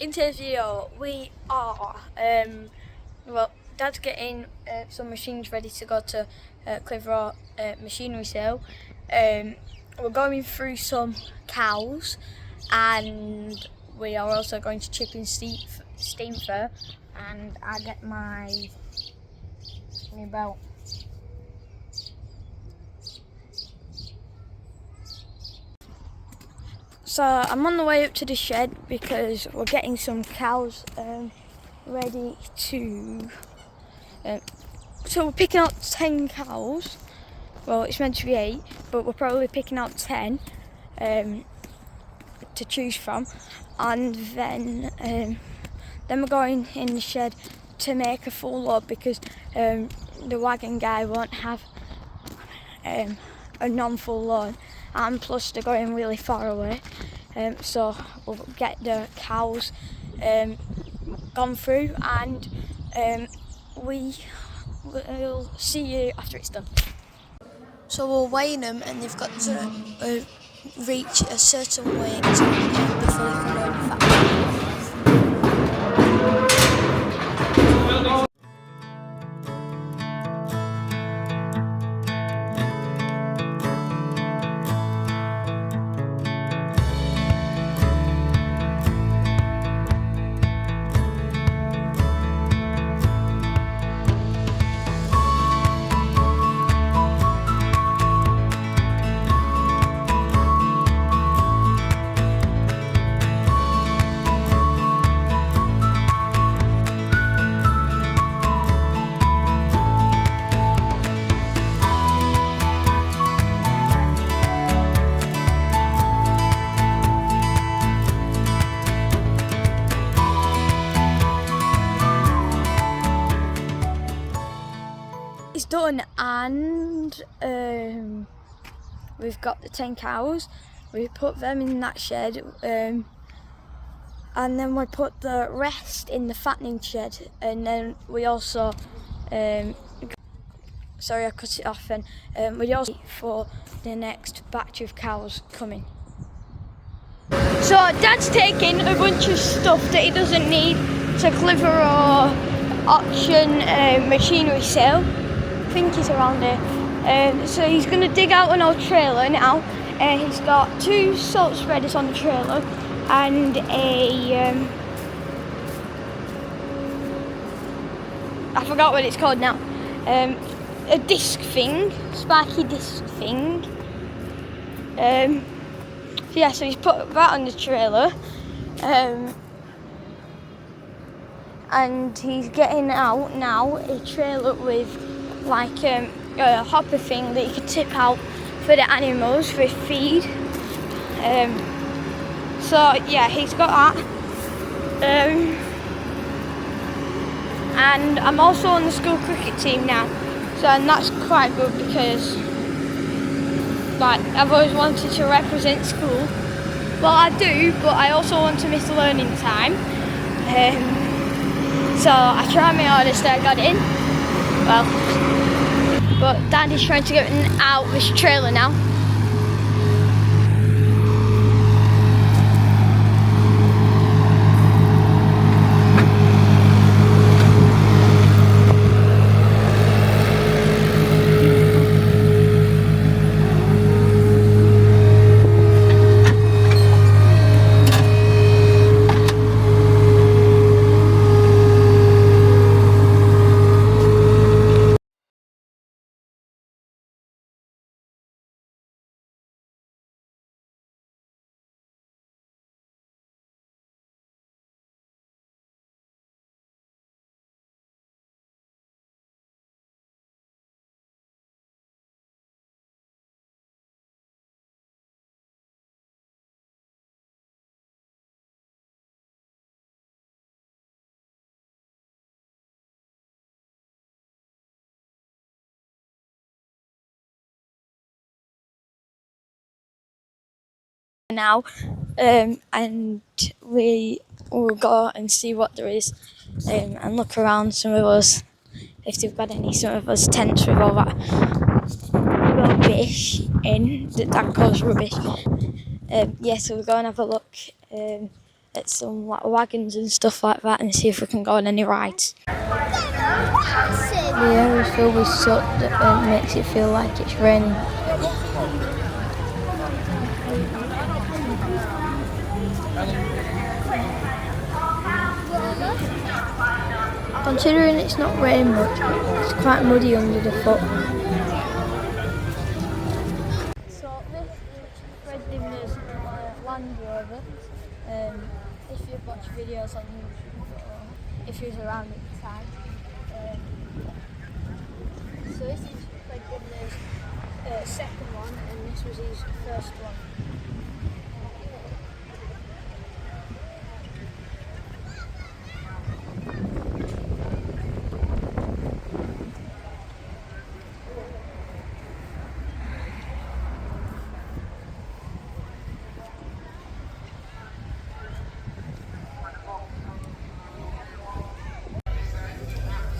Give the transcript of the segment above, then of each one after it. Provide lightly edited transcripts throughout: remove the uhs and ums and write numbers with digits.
In today's video, we are, well, Dad's getting some machines ready to go to Clitheroe machinery sale. We're going through some cows, and we are also going to Chip and Steam Fair, and I get my belt. So I'm on the way up to the shed because we're getting some cows ready to... so we're picking out 10 cows. Well, it's meant to be 8, but we're probably picking out 10 to choose from. And then we're going in the shed to make a full load because the wagon guy won't have a non-full load, and plus they're going really far away, so we'll get the cows gone through, and we'll see you after it's done. So we're weighing them, and they've got to reach a certain weight before you can go in the factory. It's done, and we've got the 10 cows. We put them in that shed, and then we put the rest in the fattening shed, and then we also sorry, I cut it off, and we also wait for the next batch of cows coming. So Dad's taking a bunch of stuff that he doesn't need to Clitheroe auction machinery sale. I think he's around here. So he's going to dig out an old trailer now. He's got 2 salt spreaders on the trailer and I forgot what it's called now. A disc thing, sparky disc thing. So he's put that on the trailer. And he's getting out now a trailer with like a hopper thing that you can tip out for the animals for feed. So yeah, he's got that. And I'm also on the school cricket team now, and that's quite good because like I've always wanted to represent school. Well, I do, but I also want to miss learning time. So I tried my hardest, I got in. Well, but Daddy's trying to get out of this trailer now. Now, and we will go and see what there is, and look around some of us, if they've got some of us tents with all that rubbish in, that calls rubbish. So we'll go and have a look. at some like wagons and stuff like that and see if we can go on any rides. The air is filled with soot that makes it feel like it's raining. Considering it's not raining much, it's quite muddy under the foot. So this is Fred Dimner's Land Rover. If you've watched videos on YouTube or if you was around at the time. So this is Fred Dimner's second one and this was his first one.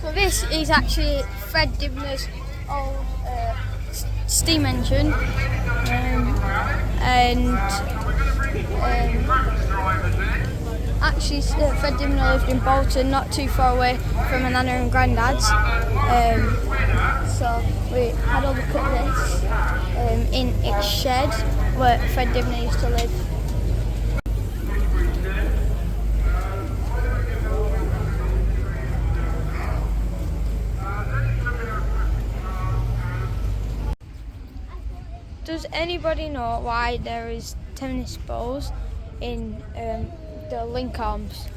So this is actually Fred Dimner's old steam engine, actually Fred Dimner lived in Bolton, not too far away from my nana and granddad's. So we had a look at this in its shed where Fred Dimner used to live. Does anybody know why there is tennis balls in the link arms?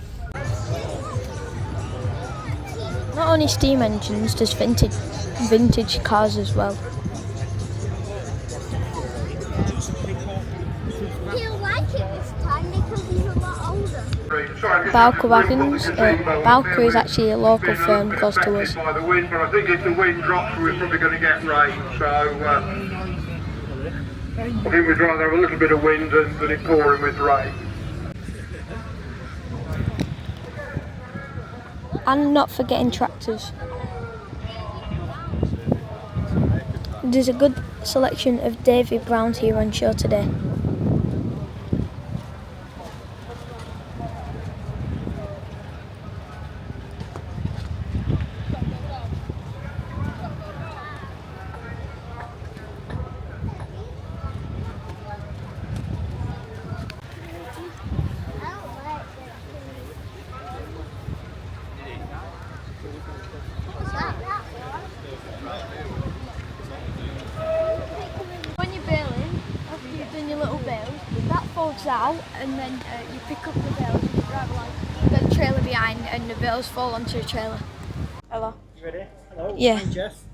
Not only steam engines, there's vintage cars as well. He'll like it this time because he's a lot older. Balco Wagons. Balco is actually a local firm close to us. By the wind, but I think if the wind drops, we're probably going to get rain. So I think we'd rather have a little bit of wind than it pouring with rain. And not forgetting tractors. There's a good selection of David Browns here on show today. When you're baling, after you've done your little bales, that folds out and then you pick up the bales and you drive along the trailer behind and the bales fall onto the trailer. Hello. You ready? Hello, Yeah. I'm Jeff.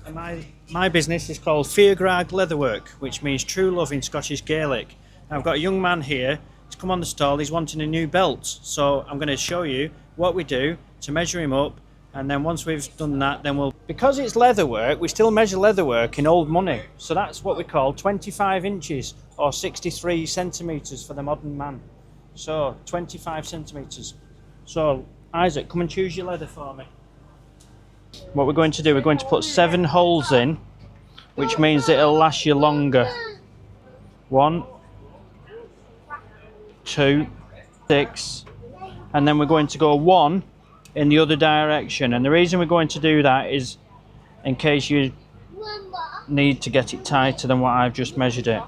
And my business is called Feargrag Leatherwork, which means true love in Scottish Gaelic. Now, I've got a young man here. He's come on the stall. He's wanting a new belt. So I'm going to show you what we do to measure him up. And then once we've done that, then because it's leatherwork, we still measure leatherwork in old money. So that's what we call 25 inches or 63 centimetres for the modern man. So 25 centimetres. So Isaac, come and choose your leather for me. What we're going to do, we're going to put 7 holes in, which means that it'll last you longer. 1, 2, 6, and then we're going to go 1 in the other direction. And the reason we're going to do that is in case you need to get it tighter than what I've just measured it.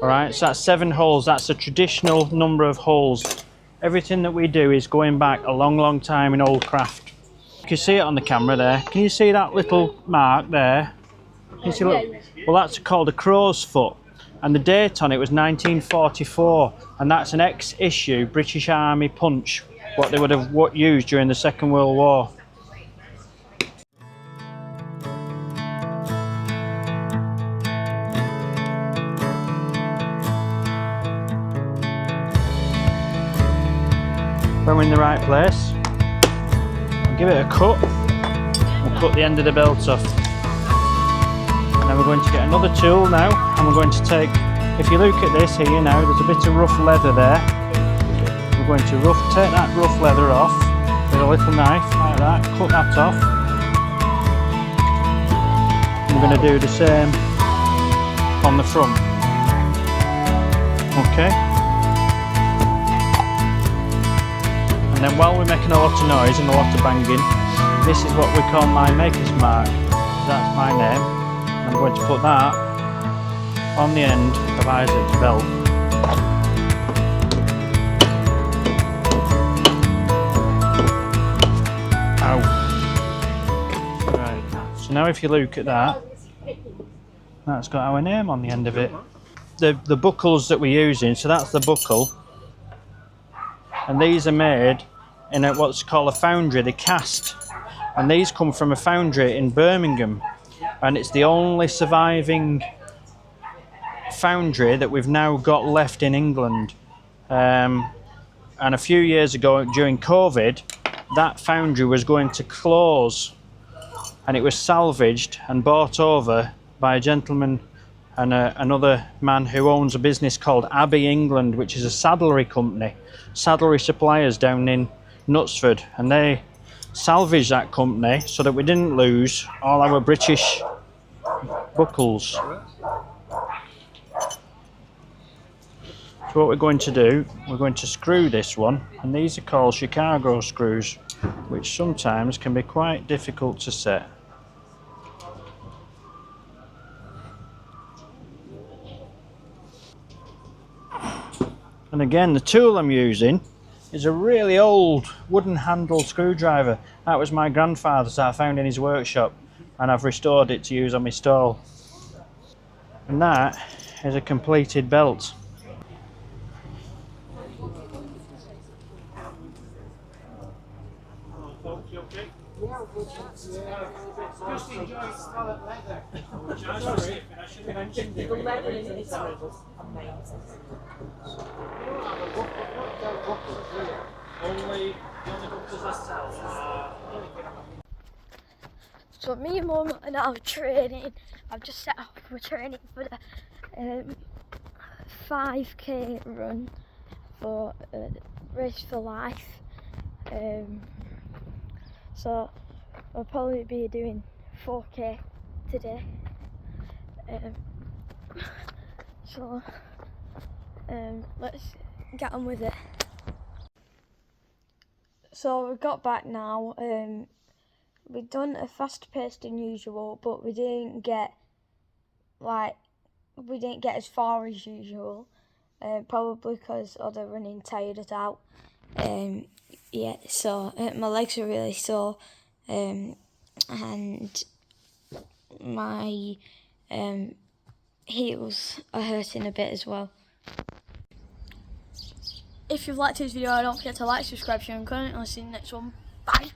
Alright, so that's 7 holes. That's a traditional number of holes. Everything that we do is going back a long time in old craft. You can see it on the camera there. Can you see that little mark there? Can you see, look? Well, that's called a crow's foot, and the date on it was 1944, and that's an ex-issue British Army punch, what they would have used during the Second World War. When we're in the right place, give it a cut and cut the end of the belt off. And then we're going to get another tool now, and we're going to take, if you look at this here now, there's a bit of rough leather there. We're going to take that rough leather off with a little knife like that, cut that off. And we're going to do the same on the front. Okay. And then while we're making a lot of noise and a lot of banging, this is what we call my maker's mark. That's my name. I'm going to put that on the end of Isaac's belt. Ow. Right. So now if you look at that, that's got our name on the end of it. The buckles that we're using, so that's the buckle. And these are made in what's called a foundry, they cast. And these come from a foundry in Birmingham. And it's the only surviving foundry that we've now got left in England. And a few years ago, during COVID, that foundry was going to close. And it was salvaged and bought over by a gentleman and another man who owns a business called Abbey England, which is a saddlery company, saddlery suppliers down in Knutsford. And they salvaged that company so that we didn't lose all our British buckles. So what we're going to do, we're going to screw this one, and these are called Chicago screws, which sometimes can be quite difficult to set. And again, the tool I'm using is a really old wooden handled screwdriver. That was my grandfather's that I found in his workshop, and I've restored it to use on my stall. And that is a completed belt. Just enjoy scarlet leather. I should have mentioned it. The leather is amazing. Only buckles I sell. So me and Mum are now training. I've just set up, we're training for the 5k run for Race for Life. So I'll probably be doing 4k today. So let's get on with it. So we got back now. We've done a faster pace than usual, but we didn't get as far as usual. Probably because other running tired us out. Yeah, so my legs are really sore, and my heels are hurting a bit as well. If you've liked this video, don't forget to like, subscribe, share and comment, and I'll see you in the next one. Bye!